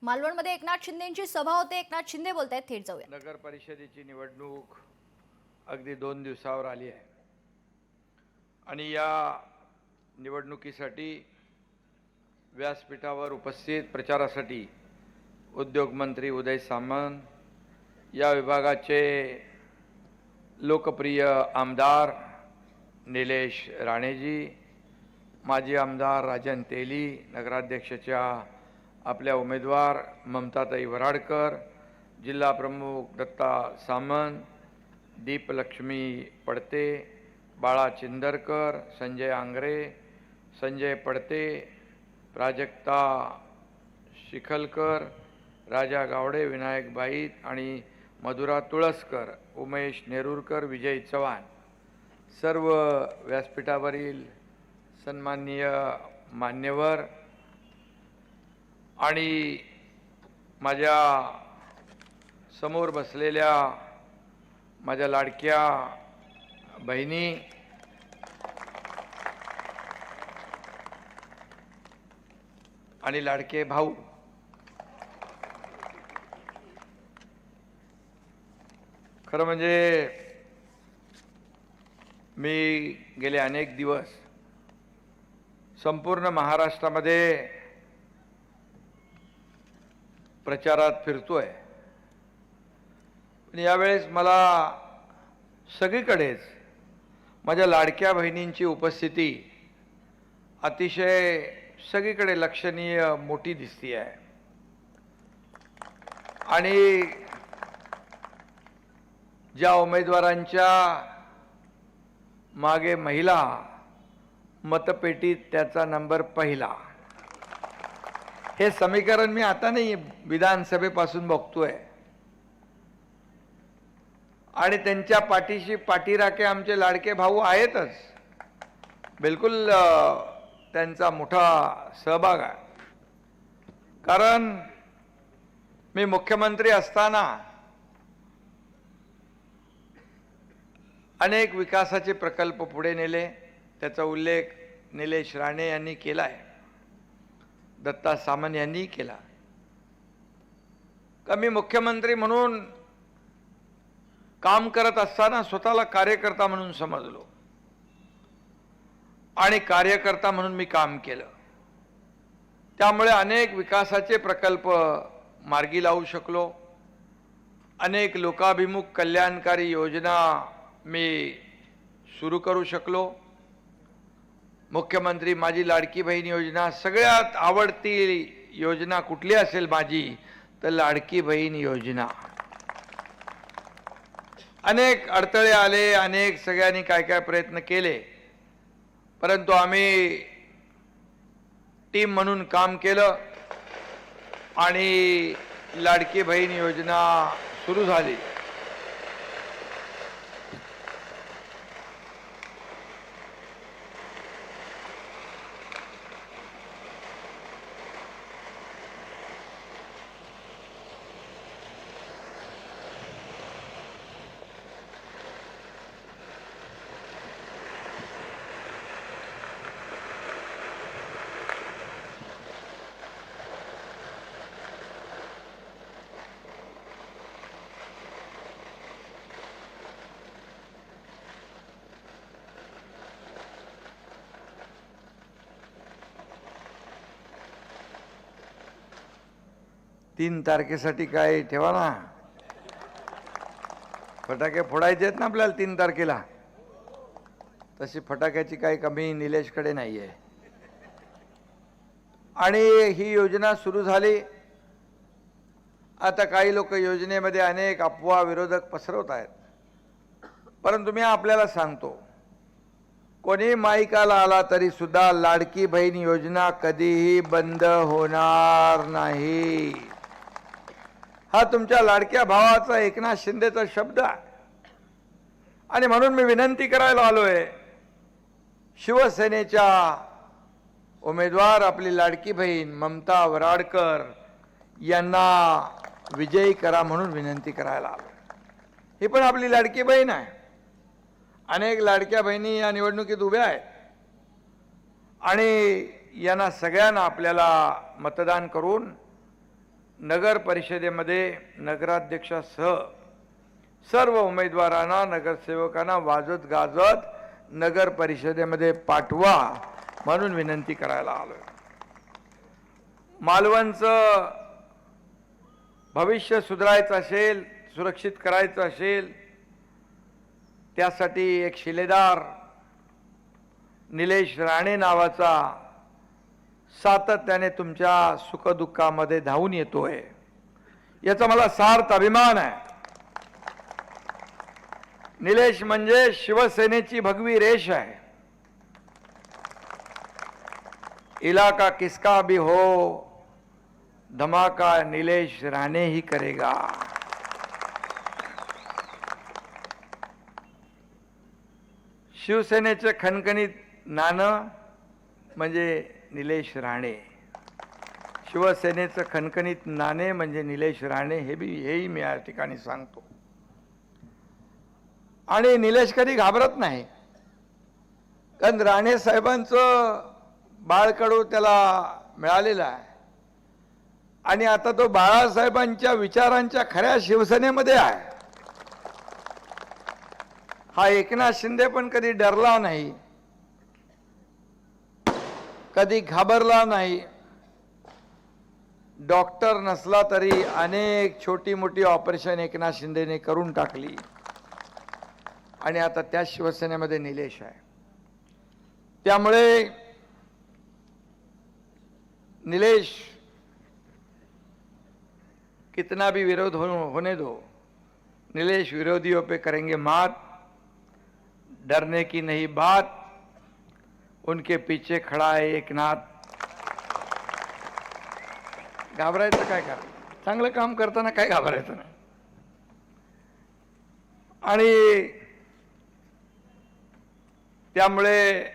मालवणमध्ये एकनाथ शिंदेंची सभा होते. एकनाथ शिंदे बोलतायत, थेट जाऊया. नगर परिषदेची निवडणूक अगदी 2 दिवसावर आली आहे आणि या निवडणुकीसाठी व्यासपीठावर उपस्थित प्रचारासाठी उद्योग मंत्री उदय सामंत, या विभागाचे लोकप्रिय आमदार निलेश राणेजी, माजी आमदार राजन तेली, नगराध्यक्षाच्या आपल्या उमेदवार ममताताई वराडकर, जिल्हा प्रमुख दत्ता सामंत, दीपलक्ष्मी पडते, बाळा चिंदरकर, संजय आंग्रे, संजय पडते, प्राजक्ता शिखलकर, राजा गावडे, विनायक बाईत आणि मधुरा तुळसकर, उमेश नेरुरकर, विजय चव्हाण, सर्व व्यासपीठावरील सन्माननीय मान्यवर आणि माझ्या समोर बसलेल्या माझ्या लाडक्या बहिणी, आणि लाडके भाऊ, खरं म्हणजे मी गेले अनेक दिवस संपूर्ण महाराष्ट्रामध्ये प्रचारात फिरतोय. पण यावेळेस मला सगळीकडेच माझ्या लाडक्या बहिणींची उपस्थिती अतिशय सगळीकडे लक्षणीय मोठी दिसती आहे. आणि ज्या उमेदवारांच्या मागे महिला, मतपेटीत त्याचा नंबर पहिला, हे समीकरण मी आता नाही, विधानसभेपासून बघतोय. आणि त्यांच्या पाठीशी पाठीराखे आमचे लाडके भाऊ आहेतच. बिलकुल त्यांचा मोठा सहभाग आहे. कारण मी मुख्यमंत्री असताना अनेक विकासाचे प्रकल्प पुढे नेले. त्याचा उल्लेख निलेश राणे यांनी केला आहे, दत्ता सामंत यांनी केला. का मी मुख्यमंत्री म्हणून काम करत असताना स्वतःला कार्यकर्ता म्हणून समजलो आणि कार्यकर्ता म्हणून मी काम केलं. त्यामुळे अनेक विकासाचे प्रकल्प मार्गी लावू शकलो. अनेक लोकाभिमुख कल्याणकारी योजना मी सुरू करू शकलो. मुख्यमंत्री माझी लाडकी बहीण योजना, सगळ्यात आवडती योजना कुठली असेल माझी, तर लाडकी बहीण योजना. अनेक अडथळे आले, अनेक सगळ्यांनी काय काय प्रयत्न केले, परंतु आम्ही टीम म्हणून काम केलं आणि लाडकी बहीण योजना सुरू झाली. तीन तारखेसाठी काय ठेवा ना, फटाके फोडायचे आहेत ना आपल्याला 3 तारखेला. तशी फटाक्याची काही कमी निलेशकडे नाही आहे. आणि ही योजना सुरू झाली. आता काही लोक योजनेमध्ये अनेक अफवा विरोधक पसरवत आहेत, परंतु मी आपल्याला सांगतो, कोणी माईकाला आला तरी सुद्धा लाडकी बहीण योजना कधीही बंद होणार नाही. हा तुमच्या लाडक्या भावाचा एकनाथ शिंदेचा शब्द आहे. आणि म्हणून मी विनंती करायला आलोय, शिवसेनेच्या उमेदवार आपली लाडकी बहीण ममता वराडकर यांना विजयी करा म्हणून विनंती करायला आलो. ही पण आपली लाडकी बहीण आहे. अनेक लाडक्या बहिणी या निवडणुकीत उभ्या आहेत आणि यांना सगळ्यांना आपल्याला मतदान करून नगर परिषदेमध्ये नगराध्यक्षासह सर्व उमेदवारांना नगरसेवकांना वाजत गाजत नगर परिषदेमध्ये पाठवा म्हणून विनंती करायला आलोय. मालवणचं भविष्य सुधारायचं असेल, सुरक्षित करायचं असेल, त्यासाठी एक शिलेदार निलेश राणे नावाचा सातत्याने तुमच्या सुखदुःखामध्ये धावून येतोय, याचा मला सार्थ अभिमान आहे. निलेश म्हणजे शिवसेनेची भगवी रेष आहे. इलाका किसका भी हो, धमाका निलेश राणे ही करेगा. शिवसेनेचे खणखणीत नाणं म्हणजे निलेश राणे, शिवसेनेचं खणखणीत नाणे म्हणजे निलेश राणे, हेही मी या ठिकाणी सांगतो. आणि निलेश कधी घाबरत नाही, कारण राणे साहेबांचं बाळकडू त्याला मिळालेलं आहे आणि आता तो बाळासाहेबांच्या विचारांच्या खऱ्या शिवसेनेमध्ये आहे. हा एकनाथ शिंदे पण कधी डरला नाही, कधी घाबरला नाही. डॉक्टर नसला तरी अनेक छोटी मोठी ऑपरेशन एकनाथ शिंदेने करून टाकली आणि आता त्या शिवसेनेमध्ये निलेश आहे. त्यामुळे निलेश कितना भी विरोध होने दो, निलेश विरोधियों पे करेंगे मात. डरने की नहीं बात, उनके पीछे खड़ा है एकनाथ. घाबरायचं काय करा, चांगलं काम करताना काय घाबरायचं नाही. आणि त्यामुळे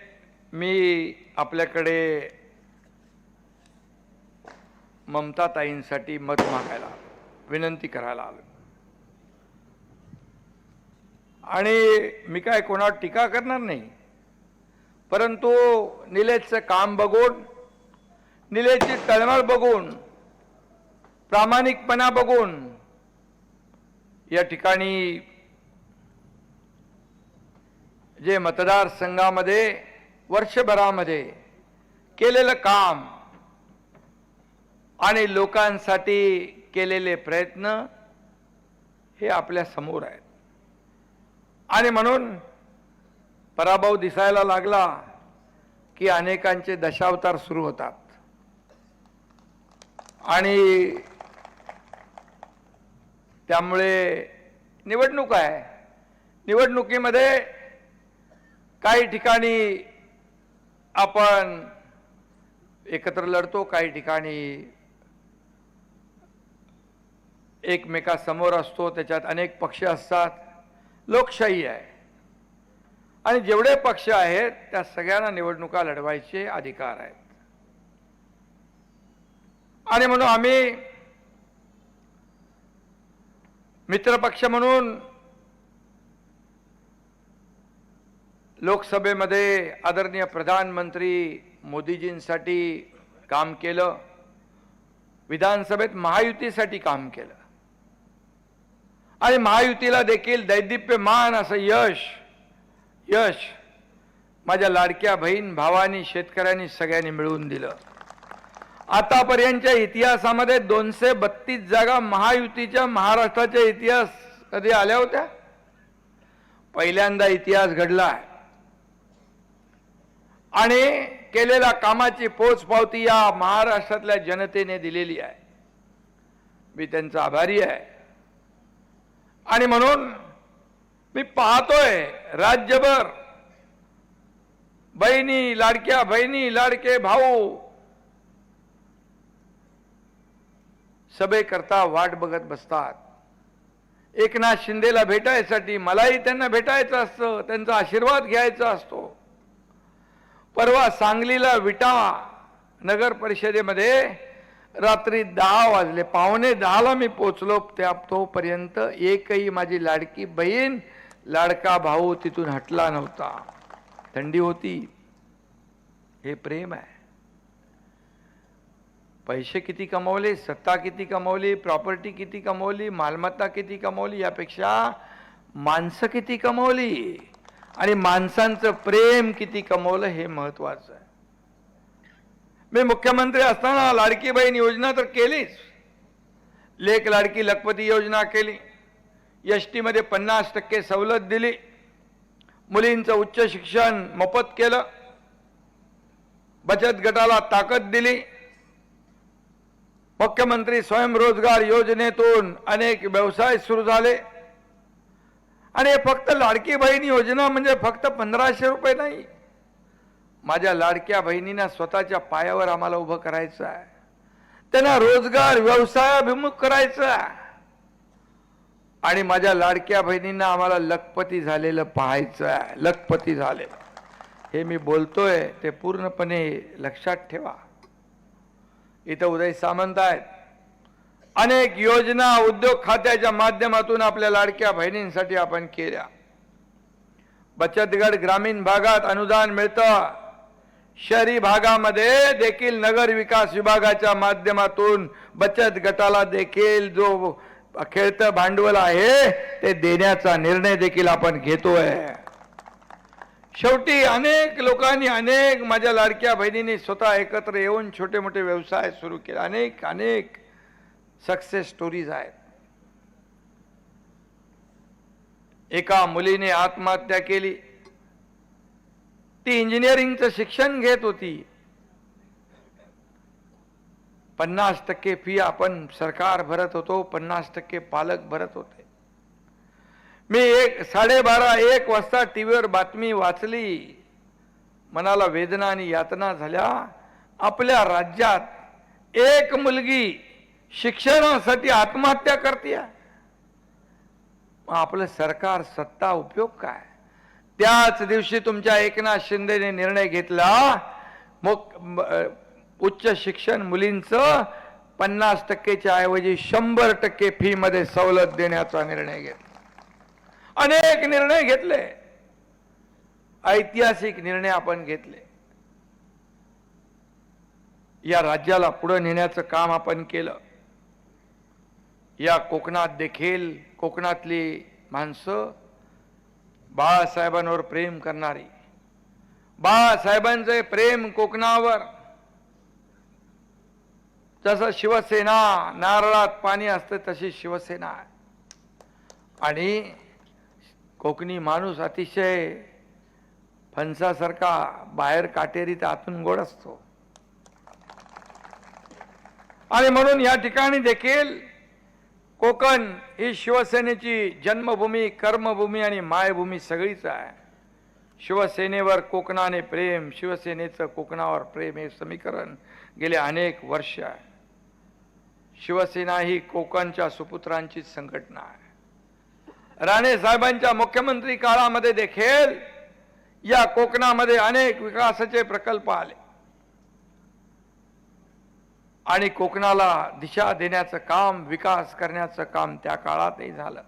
मी आपल्याकडे ममता ताईंसाठी मत मागायला आलो, विनंती करायला आलो. आणि मी काय कोणावर टीका करणार नाही, परंतु निलेशचं काम बघून, निलेशची तळमळ बघून, प्रामाणिकपणा बघून या ठिकाणी जे मतदारसंघामध्ये वर्षभरामध्ये केलेलं काम आणि लोकांसाठी केलेले प्रयत्न हे आपल्या समोर आहेत. आणि म्हणून पराभव दिसायला लागला की अनेकांचे दशावतार सुरू होतात. आणि त्यामुळे निवडणूक आहे, निवडणुकीमध्ये काही ठिकाणी आपण एकत्र लढतो, काही ठिकाणी एकमेकासमोर असतो, त्याच्यात अनेक पक्ष असतात. लोकशाही आहे आणि जेवढे पक्ष आहेत त्या सगळ्यांना निवडणुका लढवायचे अधिकार आहेत. आणि म्हणून आम्ही मित्रपक्ष म्हणून लोकसभेमध्ये आदरणीय प्रधानमंत्री मोदीजींसाठी काम केलं, विधानसभेत महायुतीसाठी काम केलं आणि महायुतीला देखील दैदिप्यमान असं यश माझ्या लाडक्या बहीण भावानी, शेतकऱ्यांनी सगळ्यांनी मिळवून दिलं. आतापर्यंतच्या इतिहासामध्ये 232 जागा महायुतीच्या महाराष्ट्राच्या इतिहास कधी आल्या होत्या? पहिल्यांदा इतिहास घडला आहे. आणि केलेल्या कामाची पोचपावती या महाराष्ट्रातल्या जनतेने दिलेली आहे. मी त्यांचा आभारी आहे. आणि म्हणून मी पाहतोय राज्यभर बहिणी, लाडक्या बहिणी, लाडके भाऊ सभेकरता वाट बघत बसतात. एकनाथ शिंदेला भेटायसाठी, मलाही त्यांना भेटायचं असतं, त्यांचा आशीर्वाद घ्यायचा असतो. परवा सांगलीला विटा नगर परिषदेमध्ये रात्री 10 वाजले, 9:45 मी पोचलो. तोपर्यंत एकही माझी लाडकी बहीण, लाडका भाऊ तिथून हटला नव्हता. थंडी होती. हे प्रेम आहे. पैसे किती कमवले, सत्ता किती कमवली, प्रॉपर्टी किती कमवली, मालमत्ता किती कमवली, यापेक्षा माणसं किती कमवली आणि माणसांचं प्रेम किती कमवलं हे महत्वाचं आहे. मी मुख्यमंत्री असताना लाडकी बहीण योजना तर केलीच, लेक लाडकी लखपती योजना केली, एसटी मध्ये 50% सवलत दिली, मुलींचं उच्च शिक्षण मोफत केलं, बचत गटाला ताकद दिली, मुख्यमंत्री स्वयंरोजगार योजनेतून अनेक व्यवसाय सुरू झाले. आणि फक्त लाडकी बहीण योजना म्हणजे फक्त 1500 रुपये नाही. माझ्या लाडक्या बहिणींना स्वतःच्या पायावर आम्हाला उभं करायचं आहे, त्यांना रोजगार व्यवसायाभिमुख करायचं आहे आणि माझ्या लाडक्या बहिणींना आम्हाला लखपती झालेलं पाहायचं आहे. लखपती झाले हे मी बोलतोय ते पूर्णपणे लक्षात ठेवा. इथं उदय सामंत आहेत, अनेक योजना उद्योग खात्याच्या माध्यमातून आपल्या लाडक्या बहिणींसाठी आपण केल्या. बचत गट ग्रामीण भागात अनुदान मिळतं, शहरी भागामध्ये देखील नगर विकास विभागाच्या माध्यमातून बचत गटाला देखील जो खेळतं भांडवल आहे ते देण्याचा निर्णय देखील आपण घेतोय. शेवटी अनेक लोकांनी, अनेक माझ्या लाडक्या बहिणींनी स्वतः एकत्र येऊन छोटे मोठे व्यवसाय सुरू केले. अनेक अनेक सक्सेस स्टोरीज आहेत. एका मुलीने आत्महत्या केली, ती इंजिनिअरिंगचं शिक्षण घेत होती. 50% फी आपण सरकार भरत होतो, 50% पालक भरत होते. मी 12:30-1 वाजता टीव्हीवर बातमी वाचली, मनाला वेदना आणि यातना झाल्या. आपल्या राज्यात एक मुलगी शिक्षणासाठी आत्महत्या करते. आपलं सरकार, सत्ता उपयोग काय? त्याच दिवशी तुमच्या एकनाथ शिंदेने निर्णय घेतला, उच्च शिक्षण मुलींचं 50%च्या ऐवजी 100% फी मध्ये सवलत देण्याचा निर्णय घेतला. अनेक निर्णय घेतले, ऐतिहासिक निर्णय आपण घेतले. या राज्याला पुढे नेण्याचं काम आपण केलं. या कोकणात देखील कोकणातली माणसं बाळासाहेबांवर प्रेम करणारी, बाळासाहेबांचे प्रेम कोकणावर, जसं शिवसेना नारळात पाणी असते तशी शिवसेना आहे. आणि कोकणी माणूस अतिशय फणसासारखा बाहेर काटेरी तर आतून गोड असतो. आणि म्हणून या ठिकाणी देखील कोकण ही शिवसेनेची जन्मभूमी, कर्मभूमी आणि मायभूमी सगळीच आहे. शिवसेनेवर कोकणाने प्रेम, शिवसेनेचं कोकणावर प्रेम हे समीकरण गेले अनेक वर्ष आहे. शिवसेना ही कोकणच्या सुपुत्रांची संघटना आहे. राणे साहेबांच्या मुख्यमंत्री काळामध्ये देखील या कोकणामध्ये अनेक विकासाचे प्रकल्प आले आणि कोकणाला दिशा देण्याचं काम, विकास करण्याचं काम त्या काळातही झालं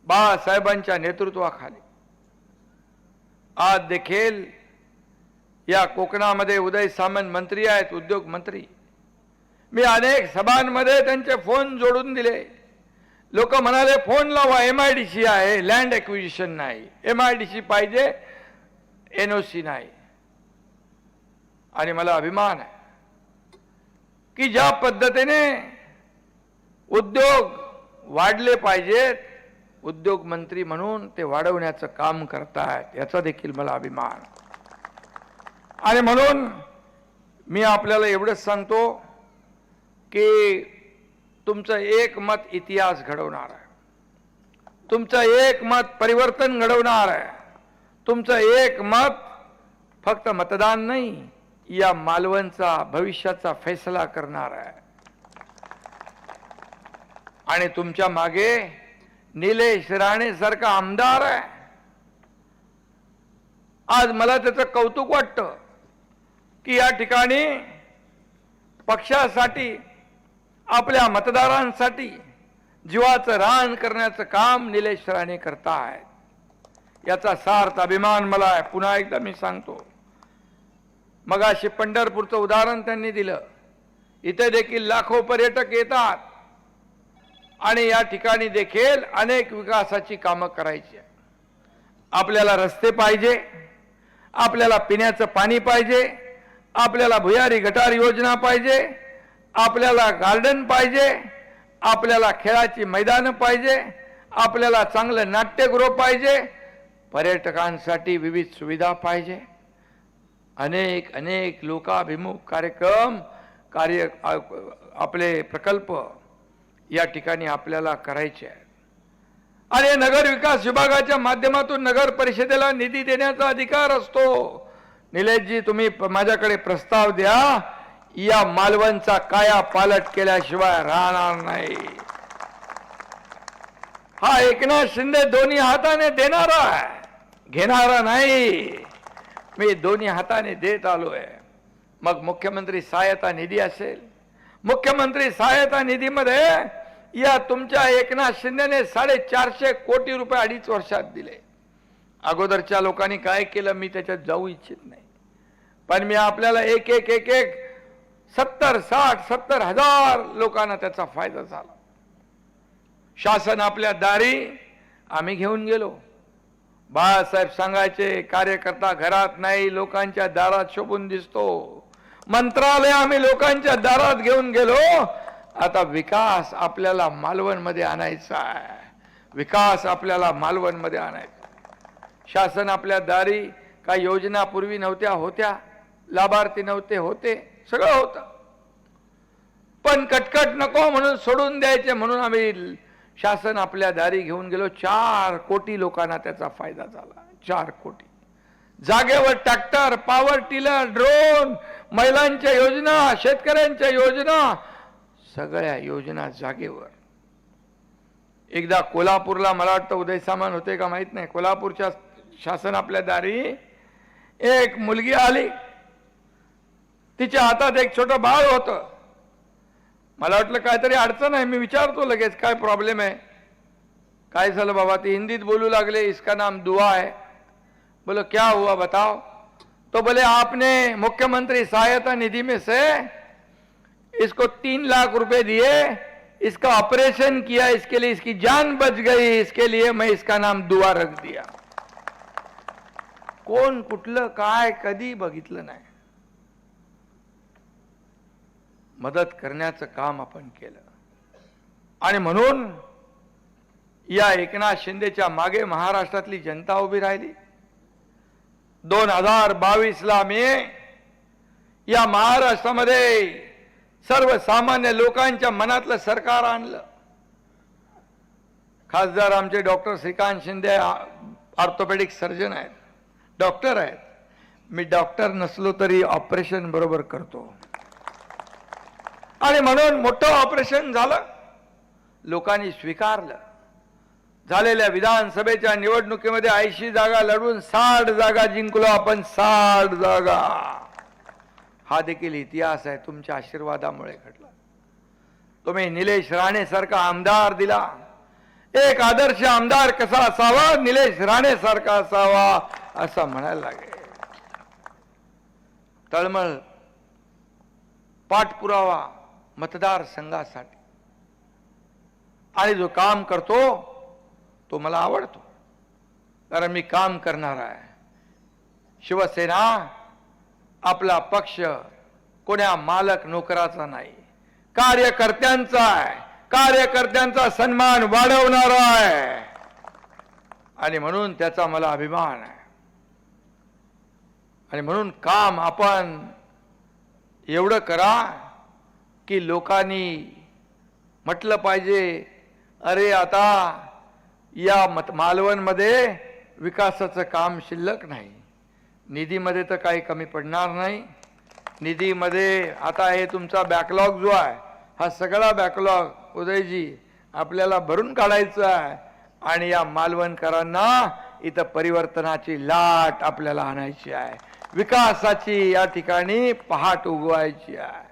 बाळासाहेबांच्या नेतृत्वाखाली. आज देखील या कोकणामध्ये उदय सामंत मंत्री आहेत, उद्योग मंत्री. मी अनेक सभांमध्ये त्यांचे फोन जोडून दिले. लोक म्हणाले फोन लावा, MIDC आहे, लँड ॲक्विजिशन नाही, MIDC पाहिजे, NOC नाही. आणि मला अभिमान आहे की ज्या पद्धतीने उद्योग वाढले पाहिजेत, उद्योग मंत्री म्हणून ते वाढवण्याचं काम करतायत, याचा देखील मला अभिमान. आणि म्हणून मी आपल्याला एवढंच सांगतो की तुमचं एक मत इतिहास घडवणार आहे, तुमचं एक मत परिवर्तन घडवणार आहे, तुमचं एक मत फक्त मतदान नाही, या मालवणचा भविष्याचा फैसला करणार आहे. आणि तुमच्या मागे निलेश राणे सारखा आमदार आहे. आज मला त्याचं कौतुक वाटतं की या ठिकाणी पक्षासाठी, आपल्या मतदारांसाठी जीवाचं रान करण्याचं काम निलेश राणे करतायत. याचा सार्थ अभिमान मला आहे. पुन्हा एकदा मी सांगतो, मगाशी पंढरपूरचं उदाहरण त्यांनी दिलं. इथे देखील लाखो पर्यटक येतात आणि या ठिकाणी देखील अनेक विकासाची कामं करायची. आपल्याला रस्ते पाहिजे, आपल्याला पिण्याचं पाणी पाहिजे, आपल्याला भुयारी गटार योजना पाहिजे, आपल्याला गार्डन पाहिजे, आपल्याला खेळाची मैदानं पाहिजे, आपल्याला चांगलं नाट्यगृह पाहिजे, पर्यटकांसाठी विविध सुविधा पाहिजे. अनेक अनेक लोकाभिमुख कार्यक्रम आपले प्रकल्प या ठिकाणी आपल्याला करायचे आहे. आणि नगर विकास विभागाच्या माध्यमातून नगर परिषदेला निधी देण्याचा अधिकार असतो. निलेशजी, तुम्ही माझ्याकडे प्रस्ताव द्या, या मालवणचा काया पालट केल्याशिवाय राहणार नाही. हा एकनाथ शिंदे दोन्ही हाताने देणारा आहे, घेणारा नाही. मी दोन्ही हाताने देत आलोय. मग मुख्यमंत्री सहायता निधी असेल, मुख्यमंत्री सहायता निधीमध्ये या तुमच्या एकनाथ शिंदेने 450 कोटी रुपये 2.5 वर्षात दिले. अगोदरच्या लोकांनी काय केलं मी त्याच्यात जाऊ इच्छित नाही, पण मी आपल्याला एक 70 हजार लोकांना त्याचा फायदा झाला. शासन आपल्या दारी आम्ही घेऊन गेलो. बाळासाहेब सांगायचे, कार्यकर्ता घरात नाही लोकांच्या दारात शोभून दिसतो. मंत्रालय आम्ही लोकांच्या दारात घेऊन गेलो. आता विकास आपल्याला मालवणमध्ये आणायचा आहे, विकास आपल्याला मालवणमध्ये आणायचा. शासन आपल्या दारी काही योजना पूर्वी नव्हत्या, होत्या, लाभार्थी नव्हते, होते, सगळं होतं, पण कटकट नको म्हणून सोडून द्यायचे म्हणून आम्ही शासन आपल्या दारी घेऊन गेलो. 4 कोटी लोकांना त्याचा फायदा झाला. 4 कोटी जागेवर ट्रॅक्टर, पॉवर टिलर, ड्रोन, महिलांच्या योजना, शेतकऱ्यांच्या योजना, सगळ्या योजना जागेवर. एकदा कोल्हापूरला मला वाटतं उदय सामान होते का माहित नाही, कोल्हापूरच्या शासन आपल्या दारी एक मुलगी आली, तिच्या हातात एक छोटं बाळ होतं. मला वाटलं काहीतरी अडचण आहे. मी विचारतो लगेच काय प्रॉब्लेम है, काय झालं बाबा. ती हिंदीत बोलू लागले, इसका नाम दुआ है. बोलो क्या हुआ बताओ. तो बोले आपने मुख्यमंत्री सहायता निधि में से इसको 3 लाख रुपए दिए, इसका ऑपरेशन किया, इसके लिए इसकी जान बच गई, इसके लिए मैं इसका नाम दुआ रख दिया. कोण कुठलं काय कधी बघितलं नाही. मदत करण्याचं काम आपण केलं. आणि म्हणून या एकनाथ शिंदेच्या मागे महाराष्ट्रातली जनता उभी राहिली. 2022ला मी या महाराष्ट्रामध्ये सर्वसामान्य लोकांच्या मनातलं सरकार आणलं. खासदार आमचे doctor Shrikant Shinde orthopaedic surgeon आहेत, डॉक्टर आहेत. मी डॉक्टर नसलो तरी ऑपरेशन बरोबर करतो. आणि म्हणून मोठं ऑपरेशन झालं, लोकांनी स्वीकारलं. झालेल्या विधानसभेच्या निवडणुकीमध्ये 80 जागा लढवून 60 जागा जिंकलो आपण. 60 जागा. हा देखील इतिहास आहे, तुमच्या आशीर्वादामुळे घडला. तुम्ही निलेश राणे सारखा आमदार दिला. एक आदर्श आमदार कसा असावा, निलेश राणे सारखा असावा असं म्हणायला लागेल. तळमळ पाठपुरावा मतदारसंघासाठी, आणि जो काम करतो तो मला आवडतो, कारण मी काम करणार आहे. शिवसेना आपला पक्ष कोण्या मालक नोकराचा नाही, कार्यकर्त्यांचा आहे. कार्यकर्त्यांचा सन्मान वाढवणारा आहे, आणि म्हणून त्याचा मला अभिमान आहे. आणि म्हणून काम आपण एवढं करा की लोकांनी म्हटलं पाहिजे, अरे आता या मालवणमध्ये विकासाचं काम शिल्लक नाही. निधीमध्ये तर काही कमी पडणार नाही. निधीमध्ये आता हे तुमचा बॅकलॉग जो आहे, हा सगळा बॅकलॉग उदयजी आपल्याला भरून काढायचा आहे. आणि या मालवणकरांना इथं परिवर्तनाची लाट आपल्याला आणायची आहे. विकासाची या ठिकाणी पहाट उगवायची आहे.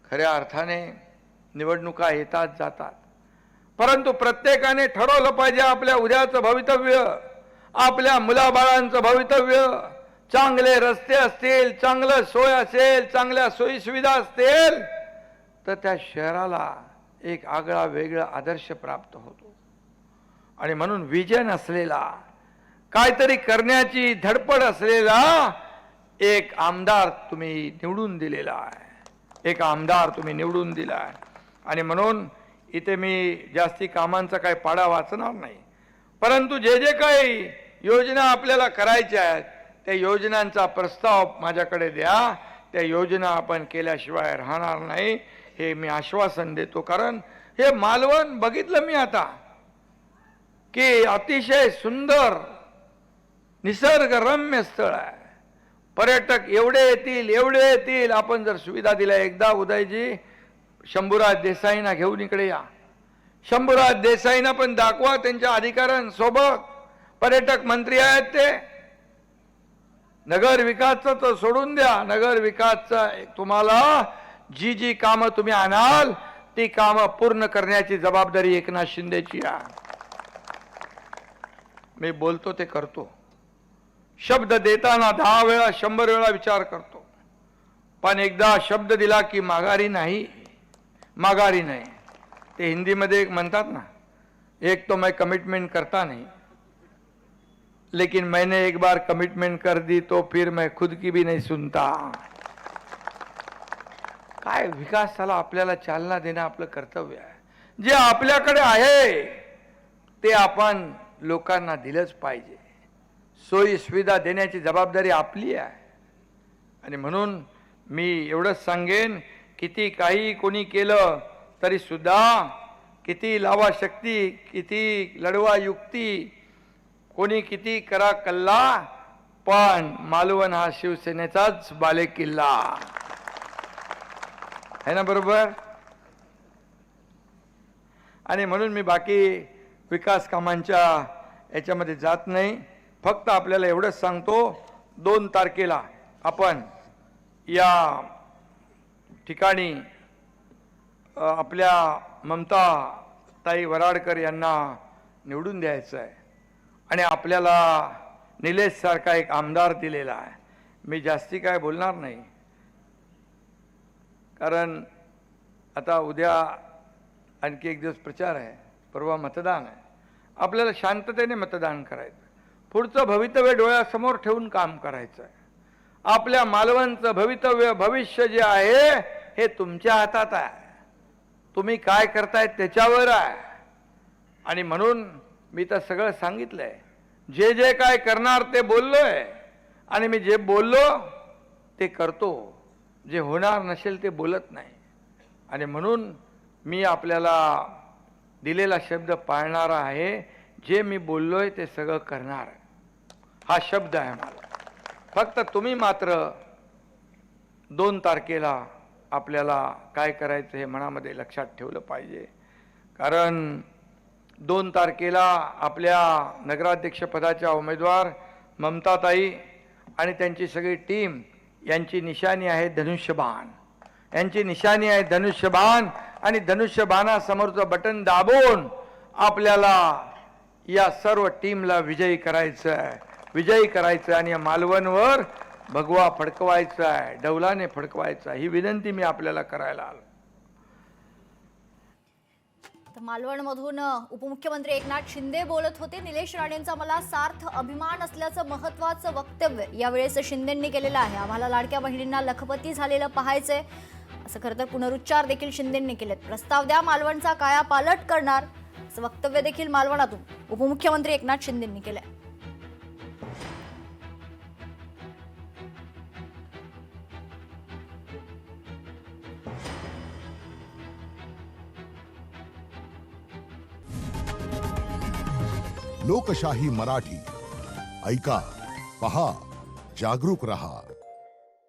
खऱ्या अर्थाने निवडणुका येतात जातात, परंतु प्रत्येकाने ठरवलं पाहिजे आपल्या उद्याचं भवितव्य, आपल्या मुलाबाळांचं भवितव्य. चांगले रस्ते असतील, चांगलं सोय असेल, चांगल्या सोयी सुविधा असतील, तर त्या शहराला एक आगळा वेगळा आदर्श प्राप्त होतो. आणि म्हणून विजन असलेला, काहीतरी करण्याची धडपड असलेला एक आमदार तुम्ही निवडून दिलेला आहे. एक आमदार तुम्ही निवडून दिला आहे. आणि म्हणून इथे मी जास्ती कामांचा काही पाडा वाचणार नाही, परंतु जे जे काही योजना आपल्याला करायच्या आहेत त्या योजनांचा प्रस्ताव माझ्याकडे द्या. त्या योजना आपण केल्याशिवाय राहणार नाही, हे मी आश्वासन देतो. कारण हे मालवण बघितलं मी आता की अतिशय सुंदर निसर्गरम्य स्थळ आहे. पर्यटक एवढे येतील. आपण जर सुविधा दिल्या, एकदा उदयजी शंभूराज देसाईंना घेऊन इकडे या. शंभूराज देसाईंना पण दाखवा त्यांच्या अधिकाऱ्यांसोबत. पर्यटक मंत्री आहेत ते. नगर विकासचं तर सोडून द्या. नगर विकासचं तुम्हाला जी जी कामं तुम्ही आणाल ती कामं पूर्ण करण्याची जबाबदारी एकनाथ शिंदेची आहे. मी बोलतो ते करतो. शब्द देताना 10 वेळा 100 वेळा विचार करतो, पण एकदा शब्द दिला की माघारी नाही. ते हिंदीमध्ये एक म्हणतात ना, एक तो मैं कमिटमेंट करता नहीं, लेकिन मैंने एक बार कमिटमेंट कर दी तो फिर मैं खुद की भी नहीं सुनता. काय विकासाला आपल्याला चालना देणं आपलं कर्तव्य आहे. जे आपल्याकडे आहे ते आपण लोकांना दिलंच पाहिजे. सोयी सुविधा देण्याची जबाबदारी आपली आहे. आणि म्हणून मी एवढंच सांगेन, किती काही कोणी केलं तरी सुद्धा, किती लावा शक्ती, किती लढवा युक्ती, कोणी किती करा कल्ला, पण मालवण हा शिवसेनेचाच बालेकिल्ला आहे ना, बरोबर. आणि म्हणून मी बाकी विकास कामांच्या याच्यामध्ये जात नाही. फक्त आपल्याला एवढंच सांगतो, 2 तारखेला आपण या ठिकाणी आपल्या ममता ताई वराडकर यांना निवडून द्यायचं आहे. आणि आपल्याला निलेश सारखा एक आमदार दिलेला आहे. मी जास्ती काय बोलणार नाही, कारण आता उद्या आणखी एक दिवस प्रचार आहे, परवा मतदान आहे. आपल्याला शांततेने मतदान करायचं. पुढचं भवितव्य डोळ्यासमोर ठेवून काम करायचं आहे. आपल्या मालवणचं भविष्य जे आहे हे तुमच्या हातात आहे. तुम्ही काय करताय त्याच्यावर आहे. आणि म्हणून मी तर सगळं सांगितलंय. जे जे काय करणार ते बोललोय, आणि मी जे बोललो ते करतो. जे होणार नसेल ते बोलत नाही. आणि म्हणून मी आपल्याला दिलेला शब्द पाळणारा आहे. जे मी बोललोय ते सगळं करणार, हा शब्द आहे मला. फक्त तुम्ही मात्र 2 तारखेला आपल्याला काय करायचं हे मनामध्ये लक्षात ठेवलं पाहिजे. कारण 2 तारखेला आपल्या नगराध्यक्षपदाच्या उमेदवार ममताताई आणि त्यांची सगळी टीम यांची निशाणी आहे धनुष्यबाण. यांची निशाणी आहे धनुष्यबाण. आणि धनुष्यबाणासमोरचं बटन दाबून आपल्याला या सर्व टीमला विजयी करायचं आहे. आणि या मालवणवर भगवा फडकवायचा आहे, डौलाने फडकवायचा. ही विनंती मी आपल्याला करायला आलो. मालवणमधून उपमुख्यमंत्री एकनाथ शिंदे बोलत होते. निलेश राणेंचा मला सार्थ अभिमान असल्याचं महत्त्वाचं वक्तव्य यावेळेस शिंदेंनी केलेलं आहे. आम्हाला लाडक्या बहिणींना लखपती झालेलं पाहायचंय, असं खरं तर पुनरुच्चार देखील शिंदेंनी केलेत. प्रस्ताव द्या, मालवणचा काया पालट करणार, असं वक्तव्य देखील मालवणातून उपमुख्यमंत्री एकनाथ शिंदेंनी केलंय. लोकशाही मराठी ऐका, पहा, जागरूक रहा.